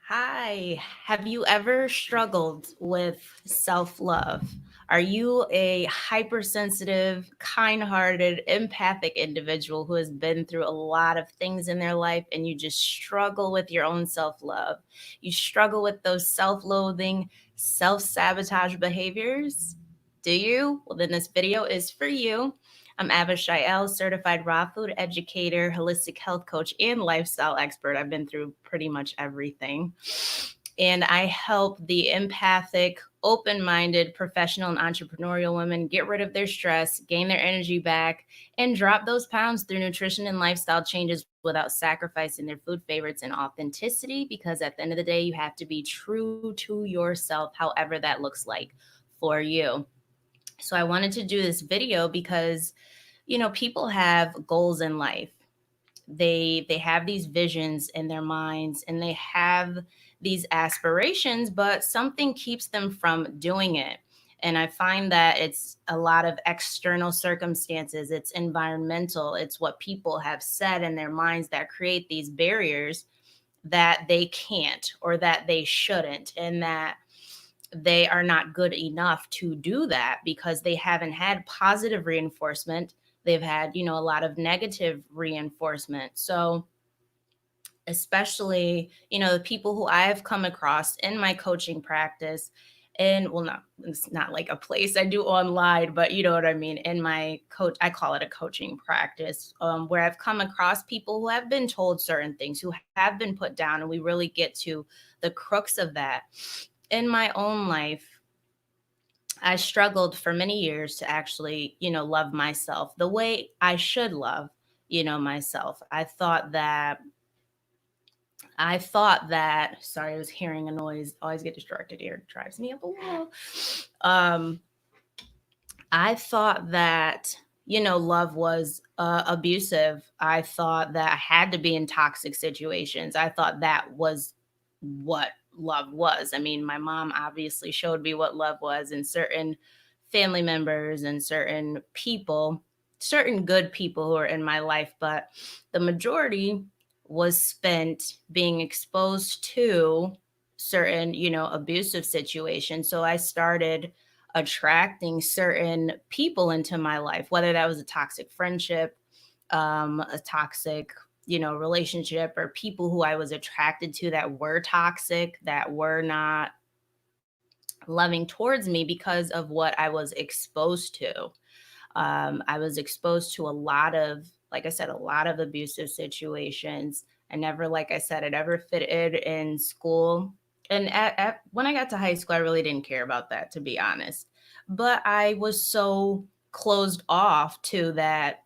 Hi, have you ever struggled with self love? Are you a hypersensitive, kind hearted, empathic individual who has been through a lot of things in their life and you just struggle with your own self love? You struggle with those self loathing, self sabotage behaviors? Do you? Well, then this video is for you. I'm Abishael, certified raw food educator, holistic health coach, and lifestyle expert. I've been through pretty much everything. And I help the empathic, open minded, professional, and entrepreneurial women get rid of their stress, gain their energy back, and drop those pounds through nutrition and lifestyle changes without sacrificing their food favorites and authenticity. Because at the end of the day, you have to be true to yourself, however that looks like for you. So I wanted to do this video because people have goals in life. They have these visions in their minds and they have these aspirations, but something keeps them from doing it. And I find that it's a lot of external circumstances, it's environmental, it's what people have said in their minds that create these barriers that they can't or that they shouldn't, and that they are not good enough to do that because they haven't had positive reinforcement. They've had, a lot of negative reinforcement. So, especially, the people who I have come across in my coaching practice, and well, not it's not like a place I do online, but you know what I mean. In my coach, I call it a coaching practice, where I've come across people who have been told certain things, who have been put down, and we really get to the crux of that. In my own life, I struggled for many years to actually, love myself the way I should love, myself. Sorry, I was hearing a noise. Always get distracted here. It drives me up a wall. Um, I thought that, love was abusive. I thought that I had to be in toxic situations. I thought that was what love was. I mean, my mom obviously showed me what love was, and certain family members and certain people, certain good people who are in my life, but the majority was spent being exposed to certain, abusive situations. So I started attracting certain people into my life, whether that was a toxic friendship, a toxic, relationship, or people who I was attracted to that were toxic, that were not loving towards me because of what I was exposed to. I was exposed to a lot of, like I said, a lot of abusive situations. I never, like I said, it ever fitted in school. And when I got to high school, I really didn't care about that, to be honest. But I was so closed off to that,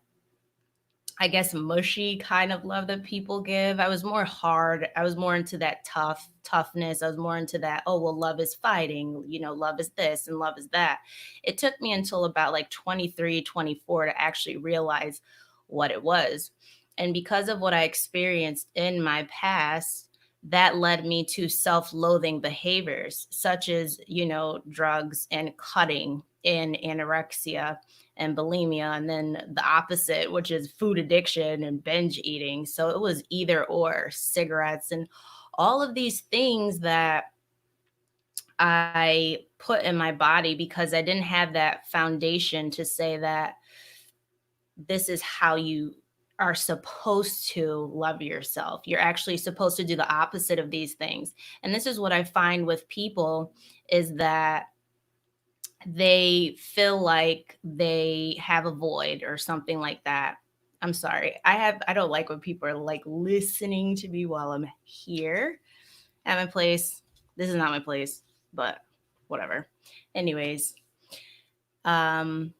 I guess, mushy kind of love that people give. I was more hard. I was more into that toughness. I was more into that, oh, well, love is fighting, love is this and love is that. It took me until about like 23, 24 to actually realize what it was. And because of what I experienced in my past, that led me to self loathing behaviors, such as, drugs and cutting and anorexia and bulimia, and then the opposite, which is food addiction and binge eating. So it was either or, cigarettes and all of these things that I put in my body because I didn't have that foundation to say that this is how you are supposed to love yourself. You're actually supposed to do the opposite of these things. And this is what I find with people, is that they feel like they have a void or something like that. I'm sorry. I don't like when people are like listening to me while I'm here at my place. This is not my place, but whatever. Anyways, um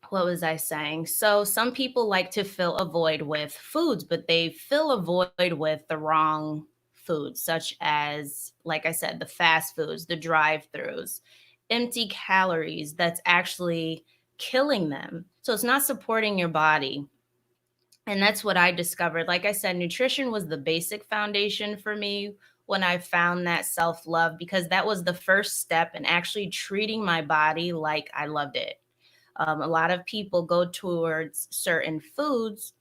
what was I saying? So some people like to fill a void with foods, but they fill a void with the wrong foods, such as, like I said, the fast foods, the drive-throughs, empty calories that's actually killing them. So it's not supporting your body. And that's what I discovered. Like I said, nutrition was the basic foundation for me when I found that self love, because that was the first step in actually treating my body like I loved it. A lot of people go towards certain foods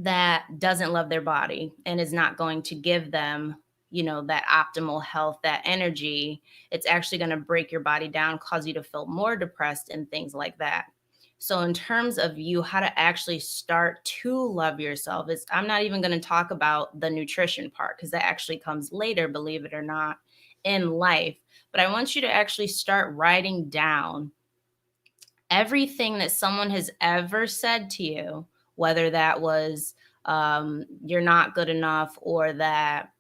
that doesn't love their body and is not going to give them, that optimal health, that energy. It's actually going to break your body down, cause you to feel more depressed and things like that. So in terms of you, how to actually start to love yourself is, I'm not even going to talk about the nutrition part because that actually comes later, believe it or not, in life. But I want you to actually start writing down everything that someone has ever said to you, whether that was you're not good enough, or that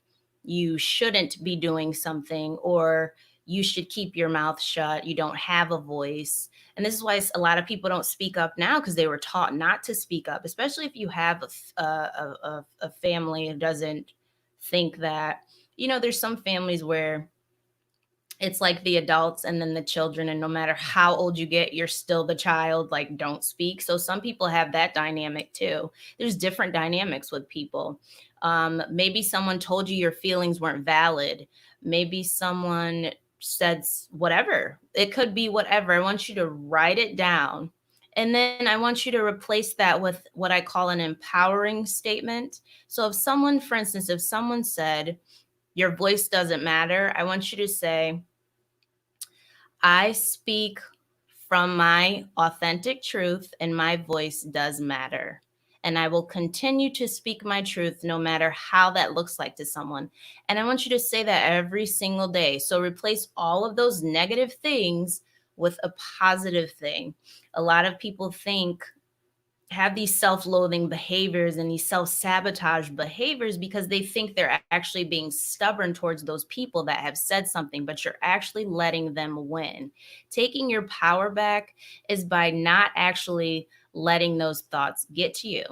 you shouldn't be doing something, or you should keep your mouth shut, you don't have a voice. And this is why a lot of people don't speak up now, because they were taught not to speak up, especially if you have a family who doesn't think that, there's some families where it's like the adults and then the children, and no matter how old you get, you're still the child, like, don't speak. So some people have that dynamic too. There's different dynamics with people. Maybe someone told you your feelings weren't valid. Maybe someone said whatever. It could be whatever. I want you to write it down, and then I want you to replace that with what I call an empowering statement. So if someone, for instance, if someone said your voice doesn't matter, I want you to say, I speak from my authentic truth, and my voice does matter. And I will continue to speak my truth no matter how that looks like to someone. And I want you to say that every single day. So replace all of those negative things with a positive thing. A lot of people have these self-loathing behaviors and these self-sabotage behaviors because they think they're actually being stubborn towards those people that have said something, but you're actually letting them win. Taking your power back is by not actually letting those thoughts get to you,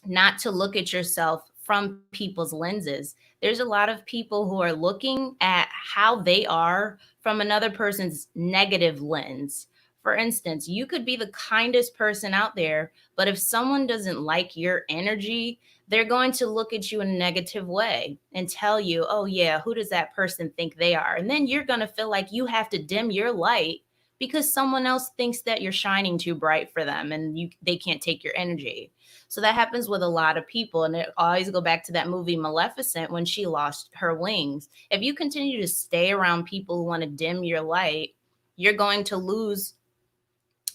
not to look at yourself from people's lenses. There's a lot of people who are looking at how they are from another person's negative lens. For instance, you could be the kindest person out there, but if someone doesn't like your energy, they're going to look at you in a negative way and tell you, oh, yeah, who does that person think they are? And then you're going to feel like you have to dim your light because someone else thinks that you're shining too bright for them, and they can't take your energy. So that happens with a lot of people. And it always go back to that movie Maleficent when she lost her wings. If you continue to stay around people who want to dim your light, you're going to lose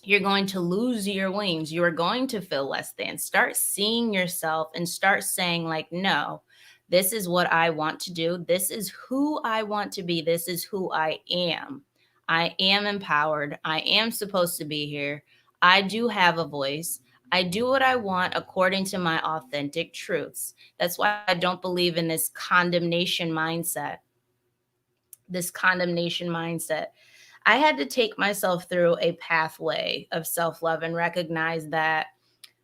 your wings. You're going to feel less than. Start seeing yourself and start saying, like, no, this is what I want to do. This is who I want to be. This is who I am. I am empowered. I am supposed to be here. I do have a voice. I do what I want according to my authentic truths. That's why I don't believe in this condemnation mindset. This condemnation mindset. I had to take myself through a pathway of self love and recognize that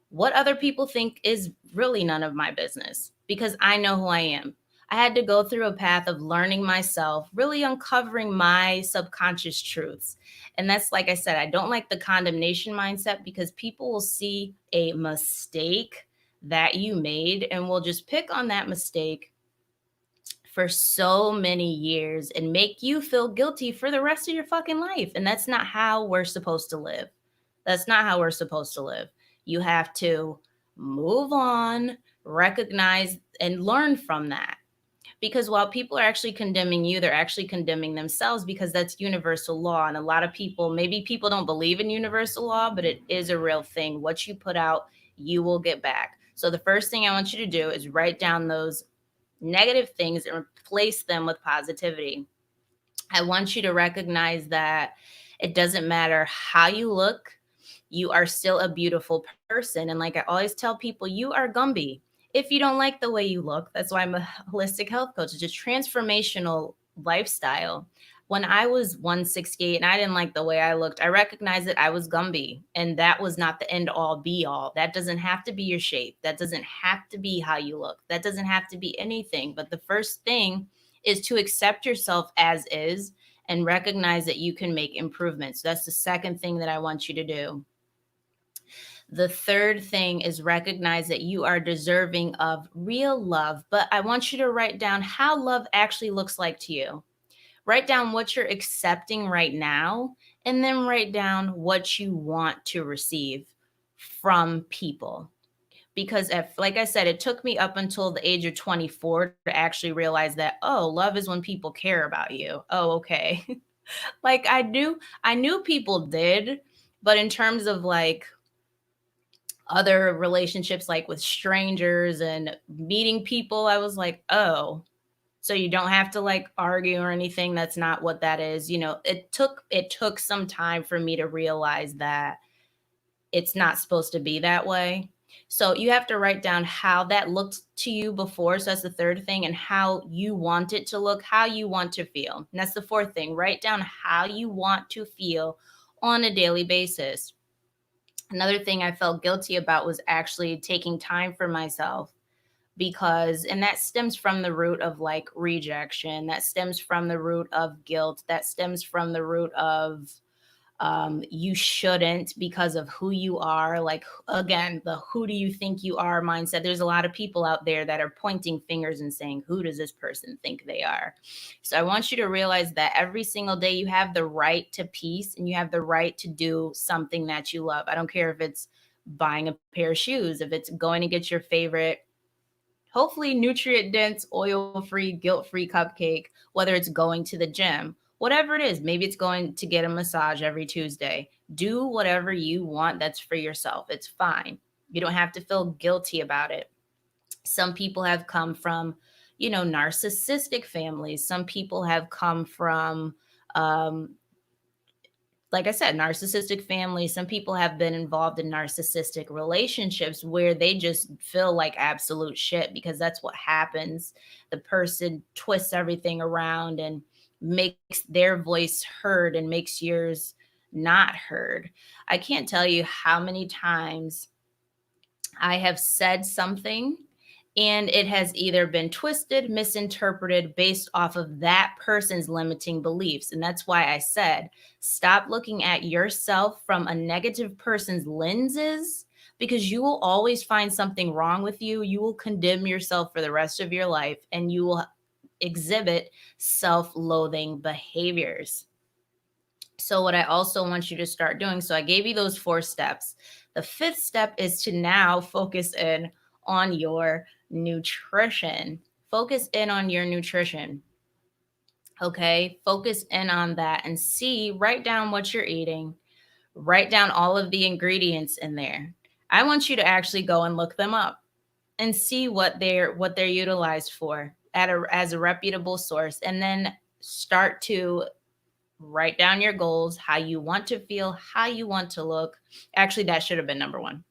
what other people think is really none of my business, because I know who I am. I had to go through a path of learning myself, really uncovering my subconscious truths. And that's, like I said, I don't like the condemnation mindset, because people will see a mistake that you made and will just pick on that mistake for so many years and make you feel guilty for the rest of your fucking life. And that's not how we're supposed to live. That's not how we're supposed to live. You have to move on, recognize, and learn from that. Because while people are actually condemning you, they're actually condemning themselves, because that's universal law. And a lot of people, maybe people don't believe in universal law, but it is a real thing. What you put out, you will get back. So the first thing I want you to do is write down those negative things and replace them with positivity. I want you to recognize that it doesn't matter how you look, you are still a beautiful person. And like I always tell people, you are Gumby. If you don't like the way you look, that's why I'm a holistic health coach. It's a transformational lifestyle. When I was 168 and I didn't like the way I looked, I recognized that I was Gumby, and that was not the end all be all. That doesn't have to be your shape. That doesn't have to be how you look. That doesn't have to be anything. But the first thing is to accept yourself as is and recognize that you can make improvements. That's the second thing that I want you to do. The third thing is recognize that you are deserving of real love. But I want you to write down how love actually looks like to you. Write down what you're accepting right now, and then write down what you want to receive from people. because like I said, it took me up until the age of 24 to actually realize that, oh, love is when people care about you. Oh, okay. Like I knew people did, but in terms of like other relationships, like with strangers and meeting people, I was like, oh, so you don't have to like argue or anything. That's not what that is. It took some time for me to realize that it's not supposed to be that way. So you have to write down how that looked to you before. So that's the third thing, and how you want it to look, how you want to feel. And that's the fourth thing. Write down how you want to feel on a daily basis. Another thing I felt guilty about was actually taking time for myself, because, and that stems from the root of like rejection, that stems from the root of guilt, that stems from the root of you shouldn't, because of who you are. Like, again, the who do you think you are mindset. There's a lot of people out there that are pointing fingers and saying, who does this person think they are? So I want you to realize that every single day you have the right to peace, and you have the right to do something that you love. I don't care if it's buying a pair of shoes, if it's going to get your favorite, hopefully nutrient dense, oil free, guilt free cupcake, whether it's going to the gym, whatever it is. Maybe it's going to get a massage every Tuesday. Do whatever you want that's for yourself. It's fine. You don't have to feel guilty about it. Some people have come from, narcissistic families. Some people have come from, um, like I said, narcissistic families. Some people have been involved in narcissistic relationships where they just feel like absolute shit, because that's what happens. The person twists everything around and makes their voice heard and makes yours not heard. I can't tell you how many times I have said something and it has either been twisted, misinterpreted based off of that person's limiting beliefs. And that's why I said, stop looking at yourself from a negative person's lenses, because you will always find something wrong with you. You will condemn yourself for the rest of your life, and you will exhibit self loathing behaviors. So, what I also want you to start doing, so I gave you those 4 steps. The fifth step is to now focus in on your nutrition. Focus in on your nutrition. Okay. Focus in on that and write down what you're eating, write down all of the ingredients in there. I want you to actually go and look them up and see what they're utilized for as a reputable source, and then start to write down your goals, how you want to feel, how you want to look. Actually, that should have been number one.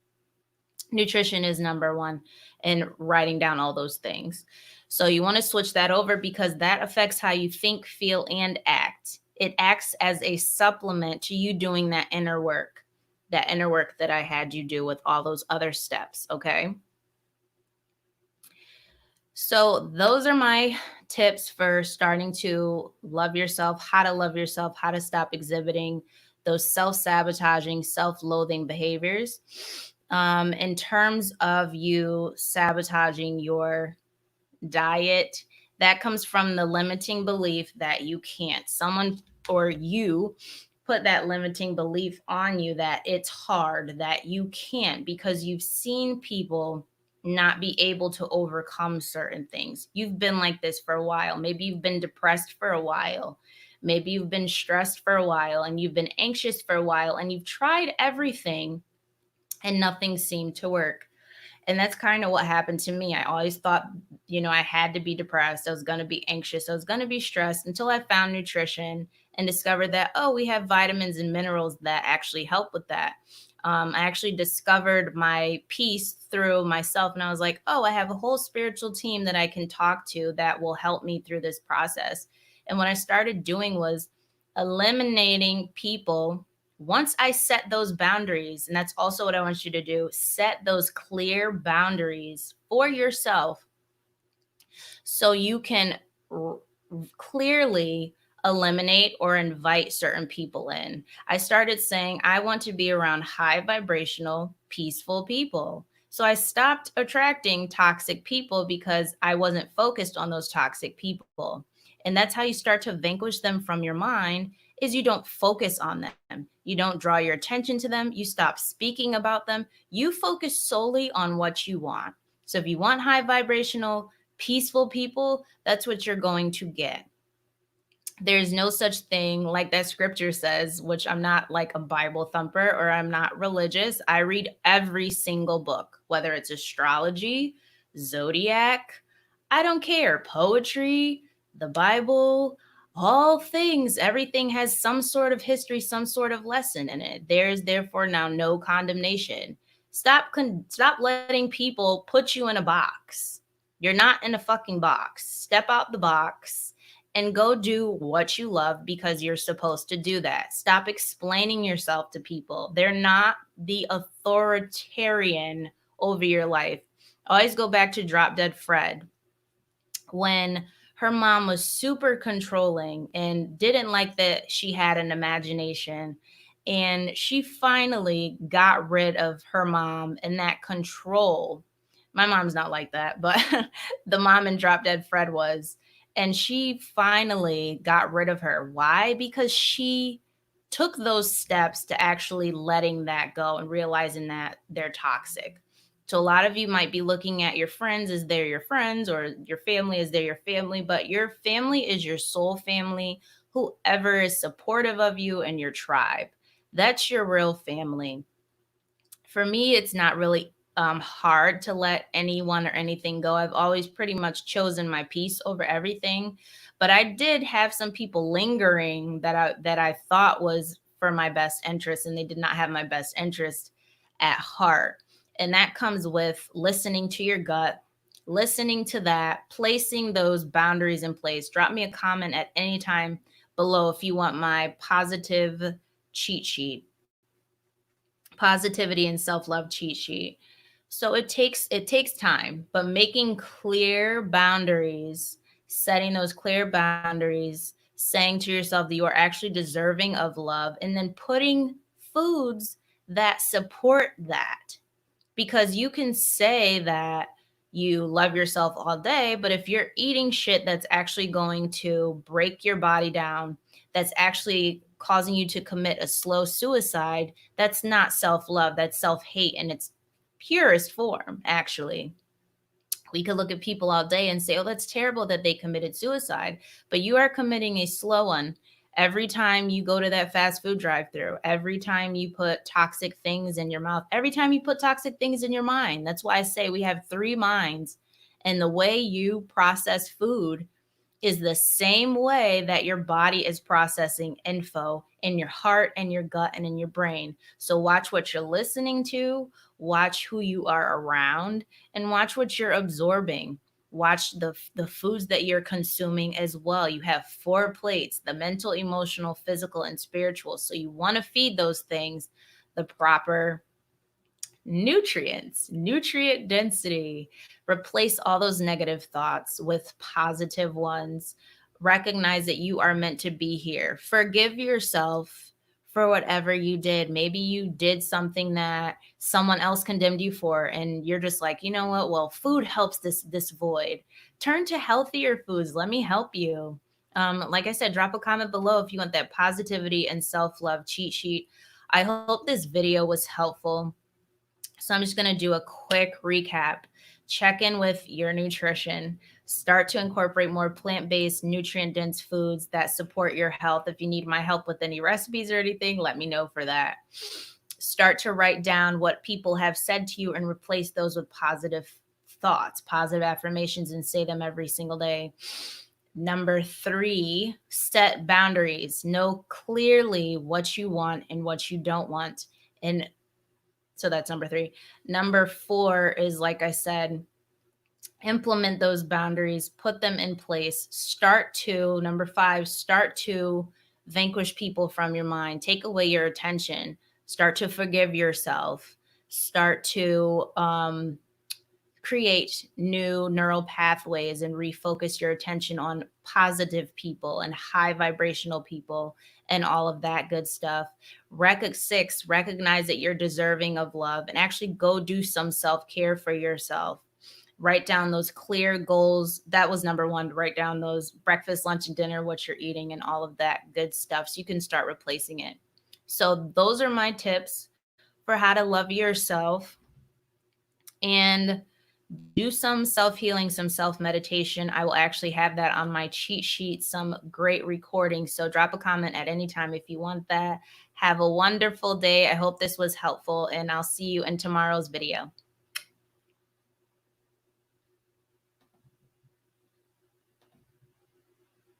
Nutrition is number one, and writing down all those things. So you want to switch that over, because that affects how you think, feel, and act. It acts as a supplement to you doing that inner work that I had you do with all those other steps. Okay. So those are my tips for starting to love yourself, how to love yourself, how to stop exhibiting those self-sabotaging, self-loathing behaviors. In terms of you sabotaging your diet, that comes from the limiting belief that you can't. Someone or you put that limiting belief on you that it's hard, that you can't, because you've seen people not be able to overcome certain things. You've been like this for a while. Maybe you've been depressed for a while. Maybe you've been stressed for a while, and you've been anxious for a while, and you've tried everything and nothing seemed to work. And that's kind of what happened to me. I always thought, I had to be depressed. I was going to be anxious. I was going to be stressed, until I found nutrition and discovered that, oh, we have vitamins and minerals that actually help with that. I actually discovered my peace through myself. And I was like, oh, I have a whole spiritual team that I can talk to that will help me through this process. And what I started doing was eliminating people. Once I set those boundaries, and that's also what I want you to do, set those clear boundaries for yourself so you can clearly eliminate or invite certain people in. I started saying, I want to be around high vibrational, peaceful people. So I stopped attracting toxic people because I wasn't focused on those toxic people. And that's how you start to vanquish them from your mind, is you don't focus on them. You don't draw your attention to them. You stop speaking about them. You focus solely on what you want. So if you want high vibrational, peaceful people, that's what you're going to get. There's no such thing, like that scripture says, which I'm not like a Bible thumper or I'm not religious. I read every single book, whether it's astrology, zodiac, I don't care, poetry, the Bible, all things, everything has some sort of history, some sort of lesson in it. There is therefore now no condemnation. Stop letting people put you in a box. You're not in a fucking box. Step out the box and go do what you love because you're supposed to do that. Stop explaining yourself to people. They're not the authoritarian over your life. Always go back to Drop Dead Fred when her mom was super controlling and didn't like that she had an imagination. And she finally got rid of her mom and that control. My mom's not like that, but the mom in Drop Dead Fred was. And she finally got rid of her. Why? Because she took those steps to actually letting that go and realizing that they're toxic. So a lot of you might be looking at your friends as they're your friends or your family as they're your family, but your family is your soul family, whoever is supportive of you and your tribe. That's your real family. For me, it's not really hard to let anyone or anything go. I've always pretty much chosen my peace over everything, but I did have some people lingering that I thought was for my best interest, and they did not have my best interest at heart. And that comes with listening to your gut, listening to that, placing those boundaries in place. Drop me a comment at any time below if you want my positive cheat sheet, positivity and self-love cheat sheet. So it takes time, but making clear boundaries, setting those clear boundaries, saying to yourself that you are actually deserving of love, and then putting foods that support that. Because you can say that you love yourself all day, but if you're eating shit that's actually going to break your body down, that's actually causing you to commit a slow suicide, that's not self-love, that's self-hate in its purest form, actually. We could look at people all day and say, oh, that's terrible that they committed suicide, but you are committing a slow one. Every time you go to that fast food drive-through, every time you put toxic things in your mouth, every time you put toxic things in your mind. That's why I say we have three minds, and the way you process food is the same way that your body is processing info in your heart and your gut and in your brain. So watch what you're listening to, watch who you are around, and watch what you're absorbing. Watch the foods that you're consuming as well. You have four plates: the mental, emotional, physical, and spiritual. So you want to feed those things the proper nutrients, nutrient density. Replace all those negative thoughts with positive ones. Recognize that you are meant to be here. Forgive yourself for whatever you did. Maybe you did something that someone else condemned you for, and you're just like, you know what? Well, food helps this void. Turn to healthier foods. Let me help you. Like I said, drop a comment below if you want that positivity and self-love cheat sheet. I hope this video was helpful. So I'm just going to do a quick recap. Check in with your nutrition. Start to incorporate more plant-based, nutrient-dense foods that support your health. If you need my help with any recipes or anything, let me know for that. Start to write down what people have said to you and replace those with positive thoughts, positive affirmations, and say them every single day. Number 3, set boundaries. Know clearly what you want and what you don't want. And so that's number 3. Number 4 is, like I said, implement those boundaries, put them in place. Number 5, start to vanquish people from your mind. Take away your attention. Start to forgive yourself. Start to create new neural pathways and refocus your attention on positive people and high vibrational people and all of that good stuff. 6, recognize that you're deserving of love and actually go do some self-care for yourself. Write down those clear goals. That was number one. Write down those breakfast, lunch, and dinner, what you're eating, and all of that good stuff so you can start replacing it. So, those are my tips for how to love yourself. And do some self healing, some self meditation. I will actually have that on my cheat sheet, some great recordings. So drop a comment at any time if you want that. Have a wonderful day. I hope this was helpful, and I'll see you in tomorrow's video.